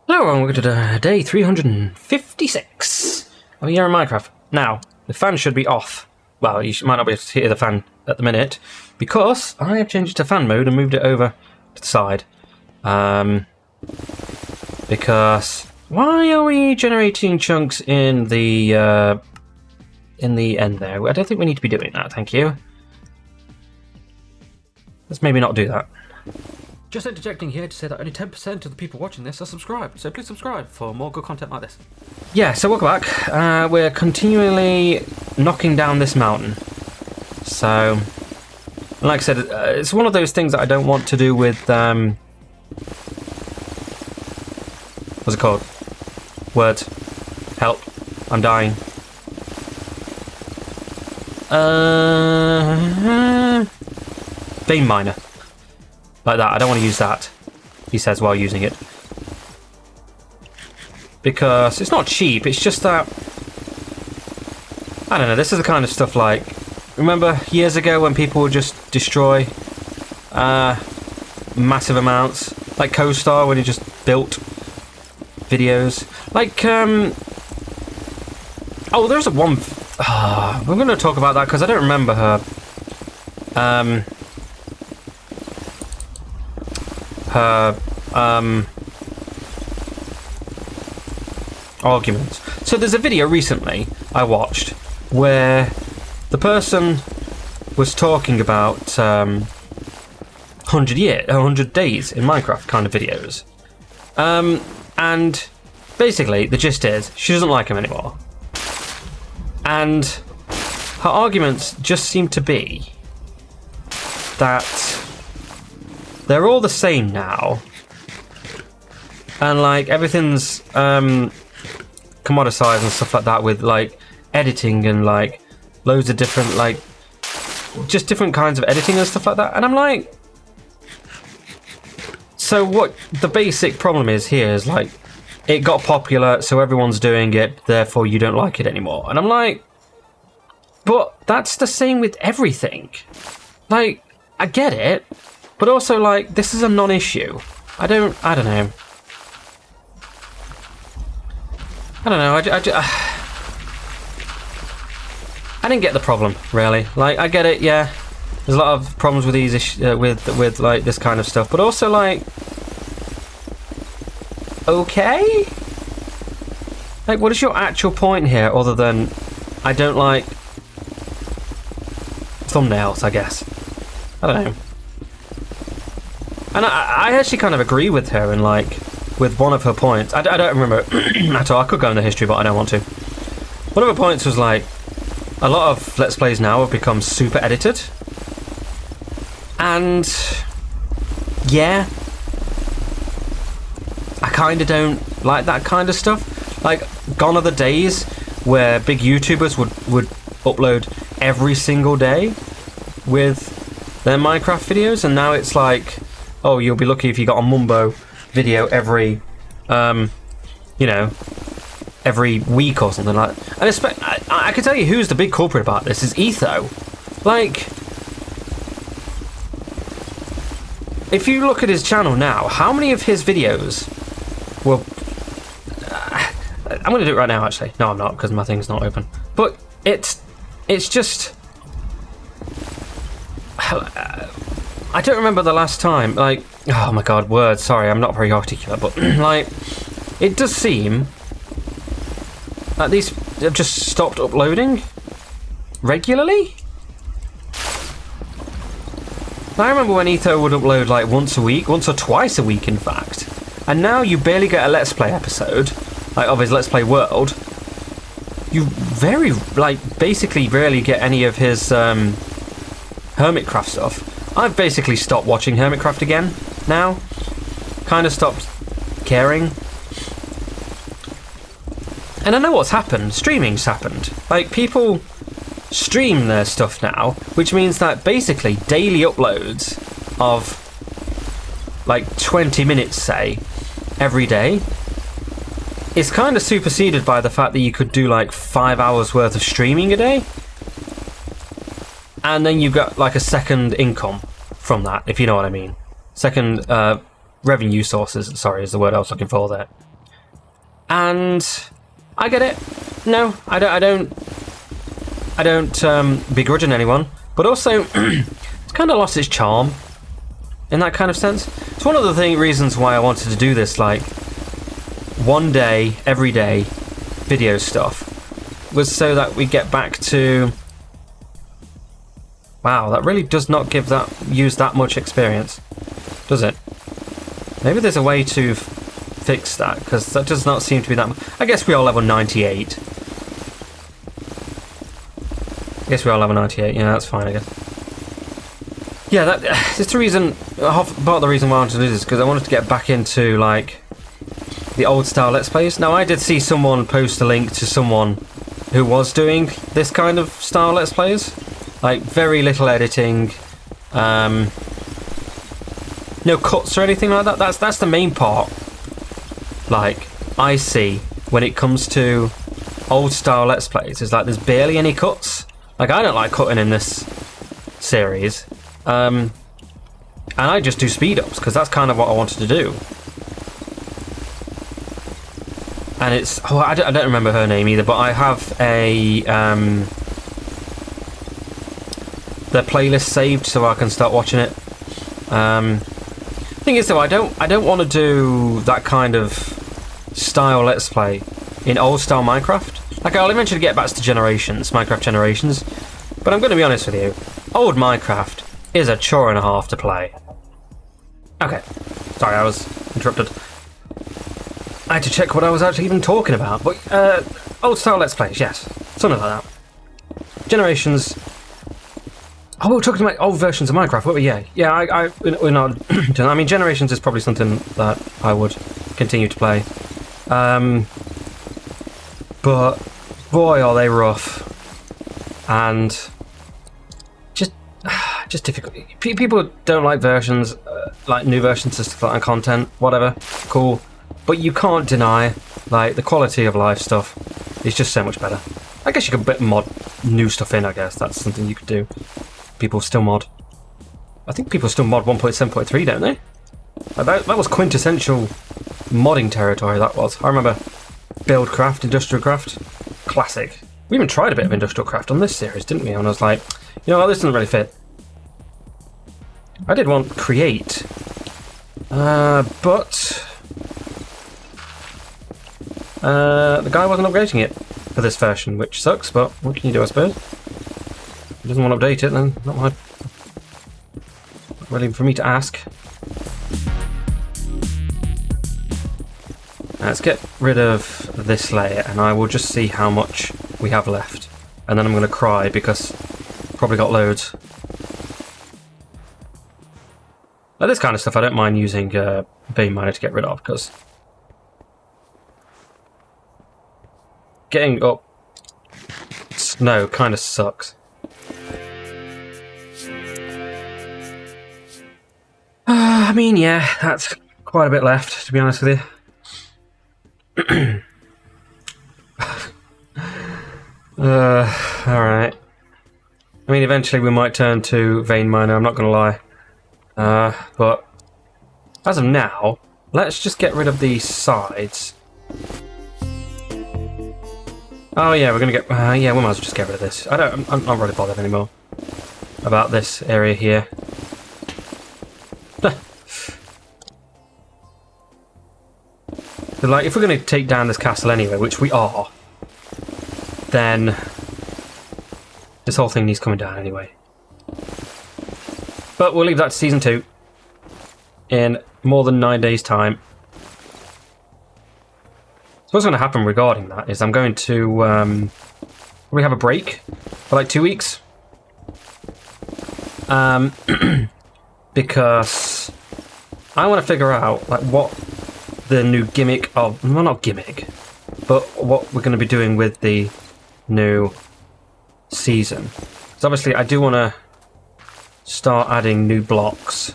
Hello and welcome to day 356 of a year in Minecraft. Now, the fan should be off. Well, you might not be able to hear the fan at the minute, because I have changed it to fan mode and moved it over to the side. Because, why are we generating chunks in the end there? I don't think we need to be doing that, thank you. Let's maybe not do that. Just interjecting here to say that only 10% of the people watching this are subscribed, so please subscribe for more good content like this. Yeah, so welcome back. We're continually knocking down this mountain. So, like I said, it's one of those things that I don't want to do with, what's it called? Words. Help. I'm dying. Vein miner. Like that, I don't want to use that, he says while using it. Because it's not cheap, it's just that... I don't know, this is the kind of stuff like... Remember years ago when people would just destroy massive amounts? Like CoStar, when he just built videos. Like, oh, there's one... we're going to talk about that because I don't remember her. Arguments. So there's a video recently I watched where the person was talking about 100 days in Minecraft kind of videos. And basically the gist is she doesn't like him anymore. And her arguments just seem to be that they're all the same now, and like everything's commoditized and stuff like that, with like editing and like loads of different like just different kinds of editing and stuff like that. And I'm like, so what the basic problem is here is like it got popular, so everyone's doing it, therefore you don't like it anymore. And I'm like, but that's the same with everything. Like, I get it. But also, like, this is a non-issue. I don't know. I didn't get the problem, really. Like, I get it, yeah. There's a lot of problems with these issues, with like this kind of stuff. But also, like, okay. Like, what is your actual point here, other than I don't like thumbnails? I guess. I don't know. And I actually kind of agree with her in like with one of her points. I don't remember at all. I could go in the history, but I don't want to. One of her points was like a lot of Let's Plays now have become super edited, and yeah, I kind of don't like that kind of stuff. Like, gone are the days where big YouTubers would upload every single day with their Minecraft videos, and now it's like, oh, you'll be lucky if you got a Mumbo video every, every week or something like that. And I can tell you who's the big culprit about this is Etho. Like, if you look at his channel now, how many of his videos will... I'm going to do it right now, actually. No, I'm not, because my thing's not open. But it's just... I don't remember the last time, like, oh my god, words, sorry, I'm not very articulate, but, like, it does seem that these have just stopped uploading regularly. I remember when Etho would upload, like, once or twice a week, in fact, and now you barely get a Let's Play episode, like, of his Let's Play world. You very, like, basically rarely get any of his, Hermitcraft stuff. I've basically stopped watching Hermitcraft again now. Kind of stopped caring. And I know what's happened. Streaming's happened. Like, people stream their stuff now, which means that basically daily uploads of like 20 minutes, say, every day is kind of superseded by the fact that you could do like 5 hours worth of streaming a day. And then you've got like a second income from that, if you know what I mean. Second revenue sources, sorry, is the word I was looking for there. And I get it. No, I don't begrudging anyone, but also it's kind of lost its charm in that kind of sense. It's one of the reasons why I wanted to do this, like, one day, every day video stuff, was so that we get back to... Wow, that really does not use that much experience, does it? Maybe there's a way to fix that, because that does not seem to be that much. I guess we are level 98. Yeah, that's fine, I guess. Yeah, it's the reason, part of the reason why I wanted to do this, because I wanted to get back into, like, the old style Let's Plays. Now, I did see someone post a link to someone who was doing this kind of style Let's Plays. Like, very little editing, no cuts or anything like that. That's the main part, like, I see when it comes to old style Let's Plays. It's like there's barely any cuts. Like, I don't like cutting in this series. And I just do speed ups because that's kind of what I wanted to do. And it's... Oh, I don't remember her name either, but I have a... the playlist saved so I can start watching it. Thing is, though, I don't want to do that kind of style Let's Play in old style Minecraft. Like, I'll eventually get back to Minecraft Generations, but I'm going to be honest with you, old Minecraft is a chore and a half to play. Okay, sorry, I was interrupted. I had to check what I was actually even talking about, but old style Let's Plays, yes, something like that. Generations. Oh, we were talking about old versions of Minecraft, weren't we? Yeah, we're not doing that. I mean, Generations is probably something that I would continue to play. But boy, are they rough. And just difficult. People don't like versions, like new versions of stuff and content, whatever, cool. But you can't deny, like, the quality of life stuff is just so much better. I guess you could mod new stuff in, I guess. That's something you could do. People still mod. I think people still mod 1.7.3, don't they? Like that was quintessential modding territory, that was. I remember Buildcraft, Industrial Craft, classic. We even tried a bit of Industrial Craft on this series, didn't we? And I was like, you know what, this doesn't really fit. I did want Create, but the guy wasn't updating it for this version, which sucks, but what can you do, I suppose? If he doesn't want to update it, then not really for me to ask. Let's get rid of this layer, and I will just see how much we have left. And then I'm going to cry, because probably got loads. Like this kind of stuff I don't mind using Vein Miner to get rid of, because getting up snow kind of sucks. I mean, yeah, that's quite a bit left, to be honest with you. Alright. I mean, eventually we might turn to Vein Miner, I'm not going to lie. But as of now, let's just get rid of these sides. Oh yeah, we're going to get... yeah, we might as well just get rid of this. I'm not really bothered anymore about this area here. Like, if we're going to take down this castle anyway, which we are, then this whole thing needs coming down anyway. But we'll leave that to Season 2 in more than 9 days' time. So what's going to happen regarding that is I'm going to we have a break for like 2 weeks. Because I want to figure out like what the new gimmick of... Well, not gimmick, but what we're going to be doing with the new season. So obviously I do want to start adding new blocks.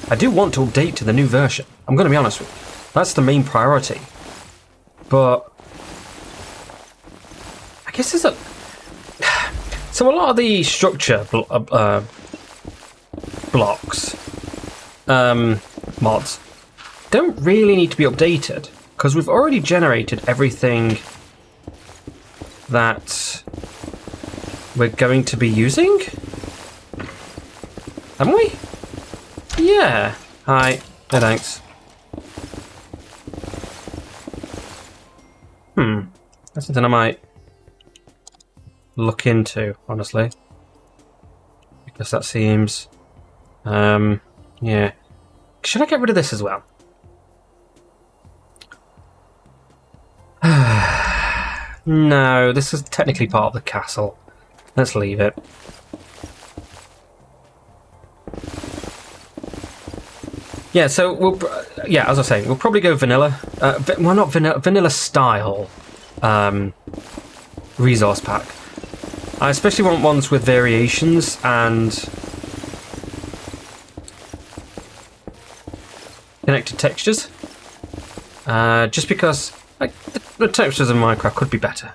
I do want to update to the new version. I'm going to be honest with you. That's the main priority. But I guess there's a... So a lot of the structure blocks, mods, don't really need to be updated, because we've already generated everything that we're going to be using, haven't we? Yeah. Hi. No thanks. That's something I might look into, honestly, because that seems yeah. Should I get rid of this as well? No, this is technically part of the castle. Let's leave it. Yeah, so we'll as I was saying, we'll probably go vanilla. Well, not vanilla style resource pack. I especially want ones with variations and connected textures. Just because like the textures in Minecraft could be better,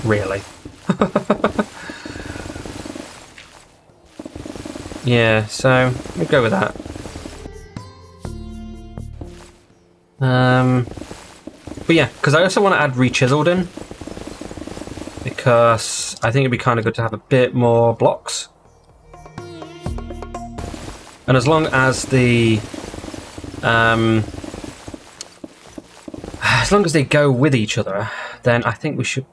really. Yeah, so we'll go with that. But yeah, because I also want to add re-chiseled in, because I think it'd be kind of good to have a bit more blocks. And as long as the as long as they go with each other, then I think we should.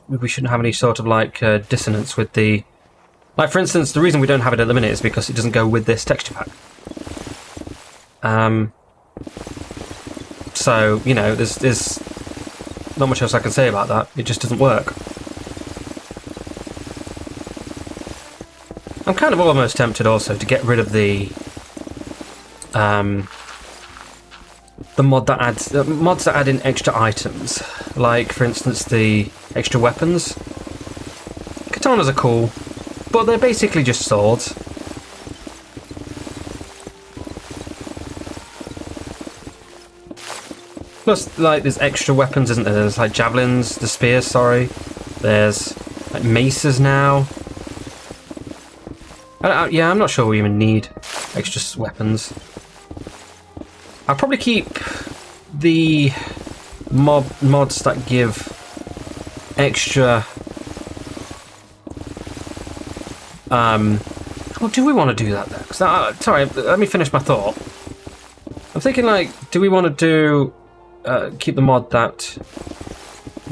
We shouldn't have any sort of like dissonance with the. Like for instance, the reason we don't have it at the minute is because it doesn't go with this texture pack. So you know, there's not much else I can say about that. It just doesn't work. I'm kind of almost tempted also to get rid of the mod that adds mods that add in extra items, like for instance the extra weapons. Katanas are cool, but they're basically just swords. Plus, like, there's extra weapons, isn't there? There's like javelins, the spears, sorry. There's like maces now. Yeah, I'm not sure we even need extra weapons. I'll probably keep the mods that give extra. Well, do we want to do that then? Sorry, let me finish my thought. I'm thinking, like, do we want to do keep the mod that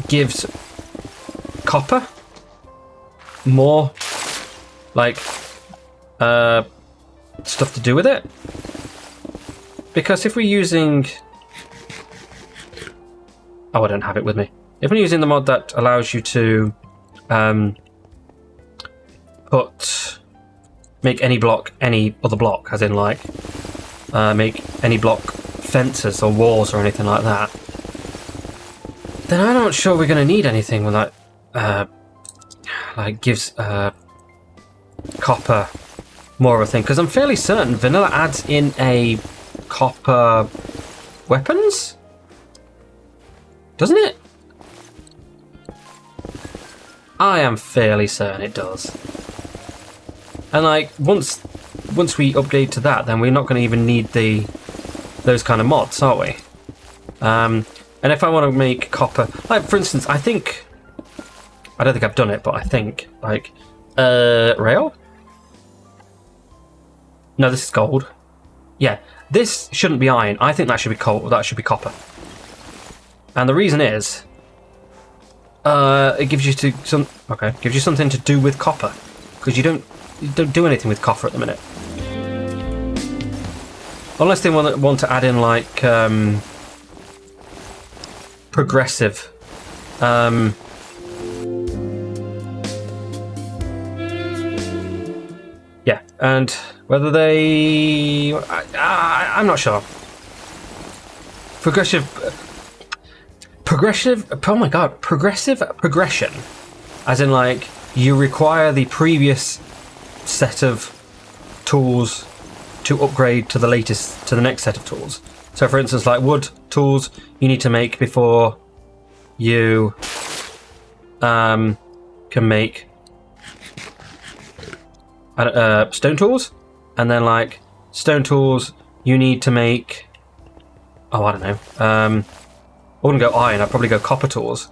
gives copper more, like, stuff to do with it? Because if we're using... Oh, I don't have it with me. If we're using the mod that allows you to make any block any other block, as in like make any block fences or walls or anything like that, then I'm not sure we're going to need anything with that like gives copper more of a thing, because I'm fairly certain vanilla adds in a copper weapons, doesn't it? I am fairly certain it does. And like once we upgrade to that, then we're not going to even need those kind of mods, are we? And if I want to make copper, like for instance, I don't think I've done it, but I think like rail. No, this is gold. Yeah, this shouldn't be iron. I think that should be coal. That should be copper. And the reason is, it gives you gives you something to do with copper, because you don't do anything with copper at the minute, unless they want to add in like progressive. Yeah, and whether they, I'm not sure. Progressive. Oh my god, progressive progression, as in like you require the previous set of tools to upgrade to the next set of tools. So for instance, like wood tools you need to make before you can make stone tools, and then like stone tools you need to make, oh I don't know, wouldn't go iron, I'd probably go copper tools.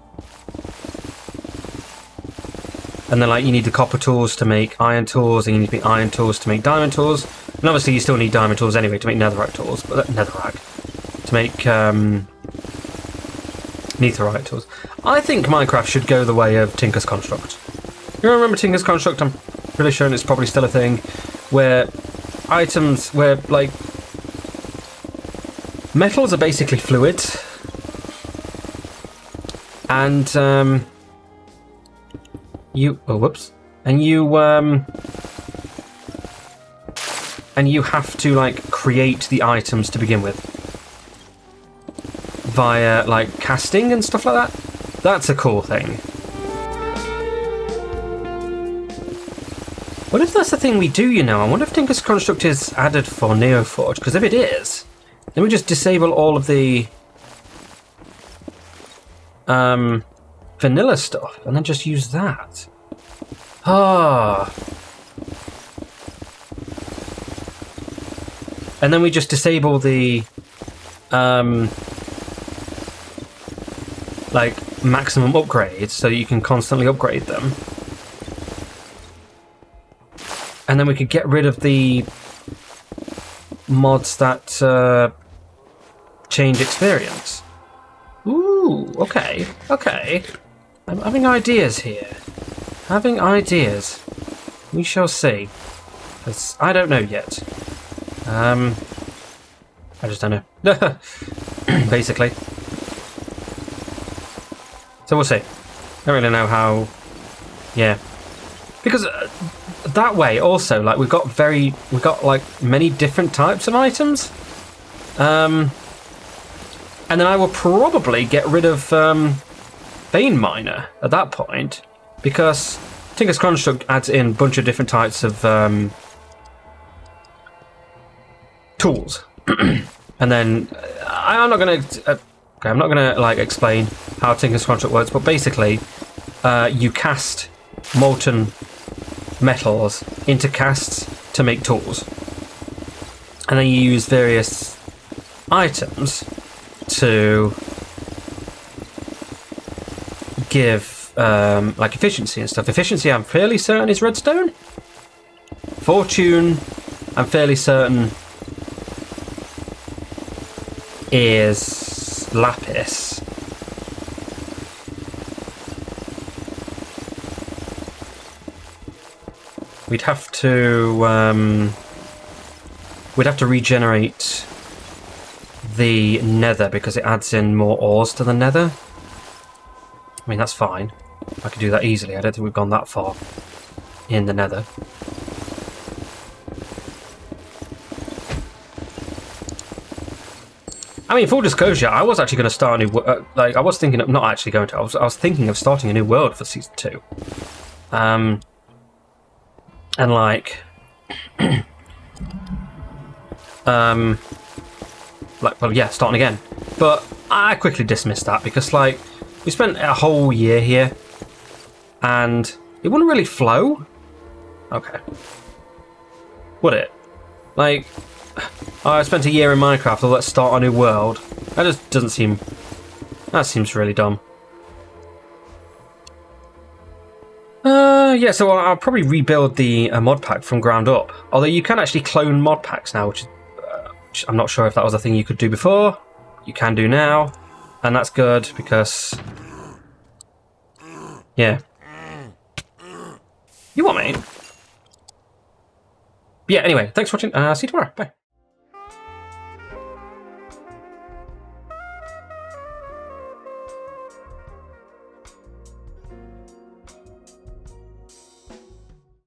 And then, like, you need the copper tools to make iron tools, and you need to make iron tools to make diamond tools. And obviously you still need diamond tools anyway to make netherite tools, but to make netherite tools. I think Minecraft should go the way of Tinker's Construct. You remember Tinker's Construct? I'm pretty sure it's probably still a thing, where like, metals are basically fluids, and you have to, like, create the items to begin with via, like, casting and stuff like that. That's a cool thing. What if that's the thing we do, you know? I wonder if Tinker's Construct is added for Neoforge, because if it is, then we just disable all of the vanilla stuff, and then just use that. Ah. And then we just disable the like, maximum upgrades, so you can constantly upgrade them. And then we could get rid of the mods that change experience. Ooh, okay. I'm having ideas here. Having ideas. We shall see. 'Cause I don't know yet. I just don't know. Basically. So we'll see. I don't really know how... Yeah. Because that way, also, like, we've got like many different types of items. And then I will probably get rid of Vein Miner at that point, because Tinker's Construct adds in a bunch of different types of tools. And then I'm not gonna like explain how Tinker's Construct works, but basically you cast molten metals into casts to make tools, and then you use various items to give like efficiency and stuff. Efficiency, I'm fairly certain, is redstone. Fortune, I'm fairly certain, is lapis. We'd have to regenerate the nether, because it adds in more ores to the nether. I mean, that's fine. I could do that easily. I don't think we've gone that far in the nether. I mean, full disclosure, I was actually going to start a new... I was thinking of... Not actually going to. I was thinking of starting a new world for Season 2. And, like... well, yeah, starting again. But I quickly dismissed that, because, like, we spent a whole year here, and it wouldn't really flow. Okay. Would it? Like... I spent a year in Minecraft, so let's start a new world. That just doesn't seem... That seems really dumb. Yeah, so I'll probably rebuild the Modpack from ground up. Although you can actually clone Modpacks now, which I'm not sure if that was a thing you could do before. You can do now. And that's good, because... Yeah. You what, mate? Yeah, anyway, thanks for watching. See you tomorrow. Bye.